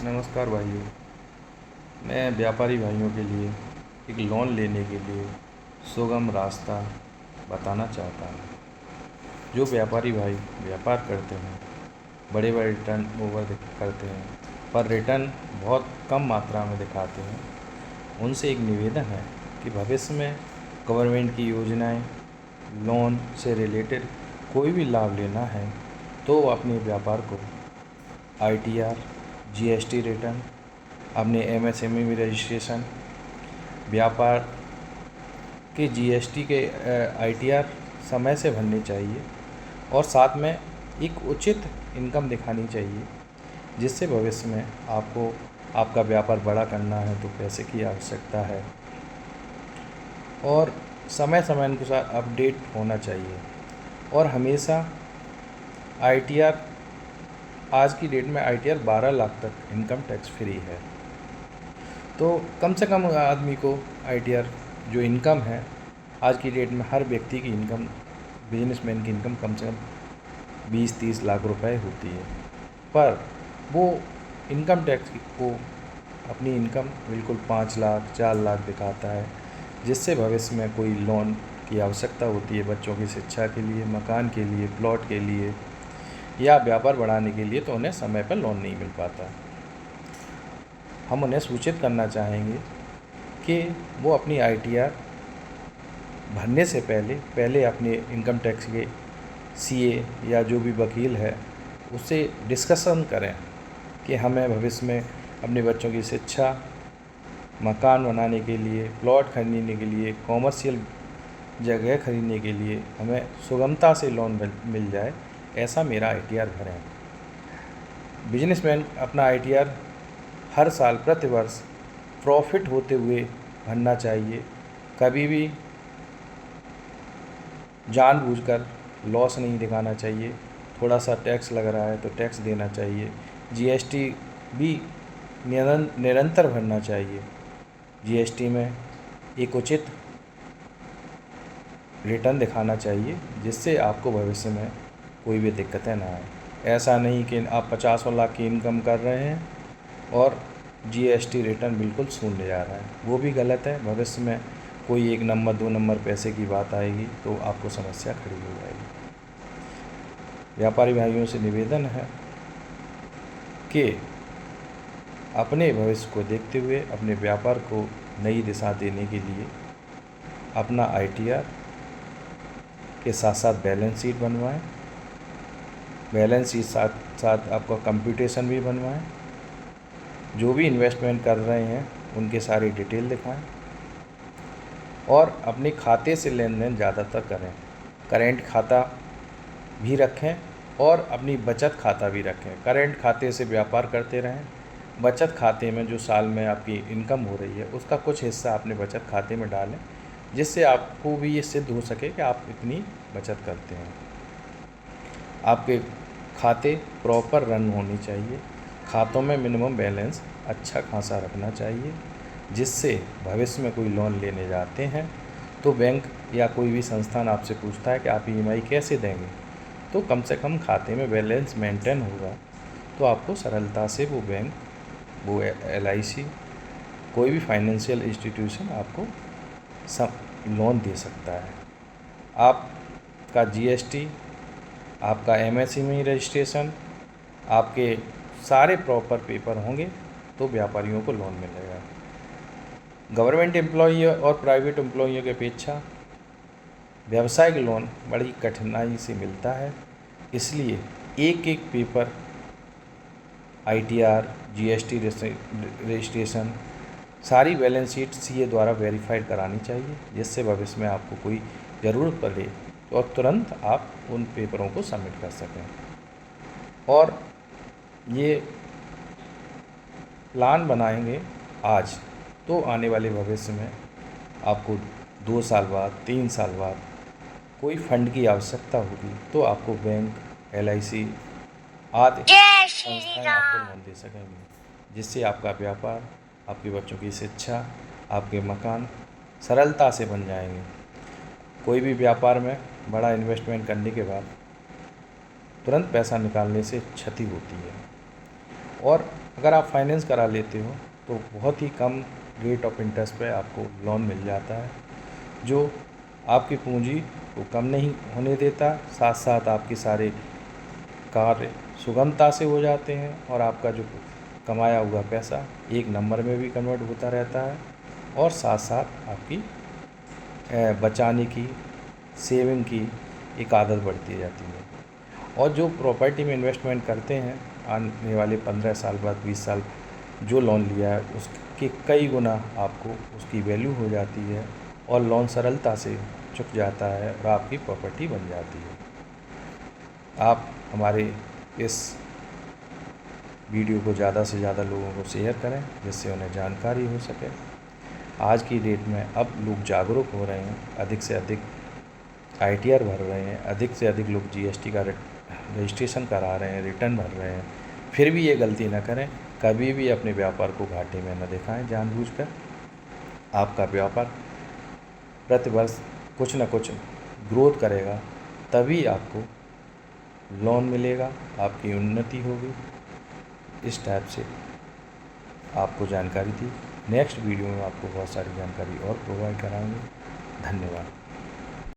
नमस्कार भाइयों। मैं व्यापारी भाइयों के लिए एक लोन लेने के लिए सुगम रास्ता बताना चाहता हूँ। जो व्यापारी भाई व्यापार करते हैं, बड़े बड़े रिटर्न ओवर करते हैं, पर रिटर्न बहुत कम मात्रा में दिखाते हैं, उनसे एक निवेदन है कि भविष्य में गवर्नमेंट की योजनाएं, लोन से रिलेटेड कोई भी लाभ लेना है तो अपने व्यापार को ITR, GST रिटर्न, अपने MSME में रजिस्ट्रेशन, व्यापार के GST के ITR समय से भरने चाहिए और साथ में एक उचित इनकम दिखानी चाहिए, जिससे भविष्य में आपका व्यापार बड़ा करना है तो पैसे की आवश्यकता है और समय समय अनुसार अपडेट होना चाहिए। और हमेशा ITR, आज की डेट में ITR 12 लाख तक इनकम टैक्स फ्री है। तो कम से कम आदमी को ITR जो इनकम है, आज की डेट में हर व्यक्ति की इनकम, बिजनेसमैन की इनकम कम से कम 20-30 लाख रुपए होती है, पर वो इनकम टैक्स को अपनी इनकम बिल्कुल 5 लाख 4 लाख दिखाता है, जिससे भविष्य में कोई लोन की आवश्यकता होती है बच्चों की शिक्षा के लिए, मकान के लिए, प्लॉट के लिए या व्यापार बढ़ाने के लिए, तो उन्हें समय पर लोन नहीं मिल पाता। हम उन्हें सूचित करना चाहेंगे कि वो अपनी ITR भरने से पहले अपने इनकम टैक्स के CA या जो भी वकील है उससे डिस्कशन करें कि हमें भविष्य में अपने बच्चों की शिक्षा, मकान बनाने के लिए, प्लॉट खरीदने के लिए, कॉमर्शियल जगह खरीदने के लिए हमें सुगमता से लोन मिल जाए, ऐसा मेरा ITR भरें। बिजनेसमैन अपना ITR हर साल प्रतिवर्ष प्रॉफिट होते हुए भरना चाहिए। कभी भी जानबूझकर लॉस नहीं दिखाना चाहिए। थोड़ा सा टैक्स लग रहा है तो टैक्स देना चाहिए। GST भी निरंतर भरना चाहिए। GST में एक उचित रिटर्न दिखाना चाहिए, जिससे आपको भविष्य में कोई भी दिक्कतें ना आए। ऐसा नहीं कि आप 50 लाख की इनकम कर रहे हैं और GST रिटर्न बिल्कुल शून्य जा रहा है, वो भी गलत है। भविष्य में कोई 1 नंबर 2 नंबर पैसे की बात आएगी तो आपको समस्या खड़ी हो जाएगी। व्यापारी भाइयों से निवेदन है कि अपने भविष्य को देखते हुए अपने व्यापार को नई दिशा देने के लिए अपना ITR के साथ साथ बैलेंस शीट बनवाएं, बैलेंस शीट साथ साथ आपका कंप्यूटेशन भी बनवाएं, जो भी इन्वेस्टमेंट कर रहे हैं उनके सारी डिटेल दिखाएं और अपने खाते से लेन देन ज़्यादातर करें। करेंट खाता भी रखें और अपनी बचत खाता भी रखें। करेंट खाते से व्यापार करते रहें, बचत खाते में जो साल में आपकी इनकम हो रही है उसका कुछ हिस्सा अपने बचत खाते में डालें, जिससे आपको भी ये सिद्ध हो सके कि आप इतनी बचत करते हैं। आपके खाते प्रॉपर रन होनी चाहिए। खातों में मिनिमम बैलेंस अच्छा खासा रखना चाहिए, जिससे भविष्य में कोई लोन लेने जाते हैं तो बैंक या कोई भी संस्थान आपसे पूछता है कि आप EMI कैसे देंगे, तो कम से कम खाते में बैलेंस मेंटेन होगा तो आपको सरलता से वो बैंक, वो LIC, कोई भी फाइनेंशियल इंस्टीट्यूशन आपको सब लोन दे सकता है। आपका GST, आपका MSME रजिस्ट्रेशन, आपके सारे प्रॉपर पेपर होंगे तो व्यापारियों को लोन मिलेगा। गवर्नमेंट एम्प्लॉई और प्राइवेट एम्प्लॉइयों की अपेक्षा व्यवसायिक लोन बड़ी कठिनाई से मिलता है, इसलिए एक एक पेपर ITR, GST रजिस्ट्रेशन, सारी बैलेंस शीट CA द्वारा वेरीफाइड करानी चाहिए, जिससे भविष्य में आपको कोई ज़रूरत पड़े और तुरंत आप उन पेपरों को सबमिट कर सकें। और ये प्लान बनाएंगे आज तो आने वाले भविष्य में आपको 2 साल बाद, 3 साल बाद कोई फंड की आवश्यकता होगी तो आपको बैंक, LIC आदि संस्थाएं आपको लोन दे सकेंगी, जिससे आपका व्यापार, आपके बच्चों की शिक्षा, आपके मकान सरलता से बन जाएंगे। कोई भी व्यापार में बड़ा इन्वेस्टमेंट करने के बाद तुरंत पैसा निकालने से क्षति होती है और अगर आप फाइनेंस करा लेते हो तो बहुत ही कम रेट ऑफ इंटरेस्ट पे आपको लोन मिल जाता है, जो आपकी पूंजी को कम नहीं होने देता, साथ साथ आपके सारे कार्य सुगमता से हो जाते हैं और आपका जो कमाया हुआ पैसा एक नंबर में भी कन्वर्ट होता रहता है, और साथ साथ आपकी बचाने की, सेविंग की एक आदत बढ़ती जाती है। और जो प्रॉपर्टी में इन्वेस्टमेंट करते हैं, आने वाले 15 साल बाद, 20 साल जो लोन लिया है उसके कई गुना आपको उसकी वैल्यू हो जाती है और लोन सरलता से चुक जाता है और आपकी प्रॉपर्टी बन जाती है। आप हमारे इस वीडियो को ज़्यादा से ज़्यादा लोगों को शेयर करें जिससे उन्हें जानकारी हो सके। आज की डेट में अब लोग जागरूक हो रहे हैं, अधिक से अधिक ITR भर रहे हैं, अधिक से अधिक लोग GST का रजिस्ट्रेशन करा रहे हैं, रिटर्न भर रहे हैं। फिर भी ये गलती ना करें, कभी भी अपने व्यापार को घाटे में न दिखाएं जानबूझकर। आपका व्यापार प्रतिवर्ष कुछ न कुछ ग्रोथ करेगा, तभी आपको लोन मिलेगा, आपकी उन्नति होगी। इस टाइप से आपको जानकारी दी। नेक्स्ट वीडियो में आपको बहुत सारी जानकारी और प्रोवाइड कराएंगे। धन्यवाद।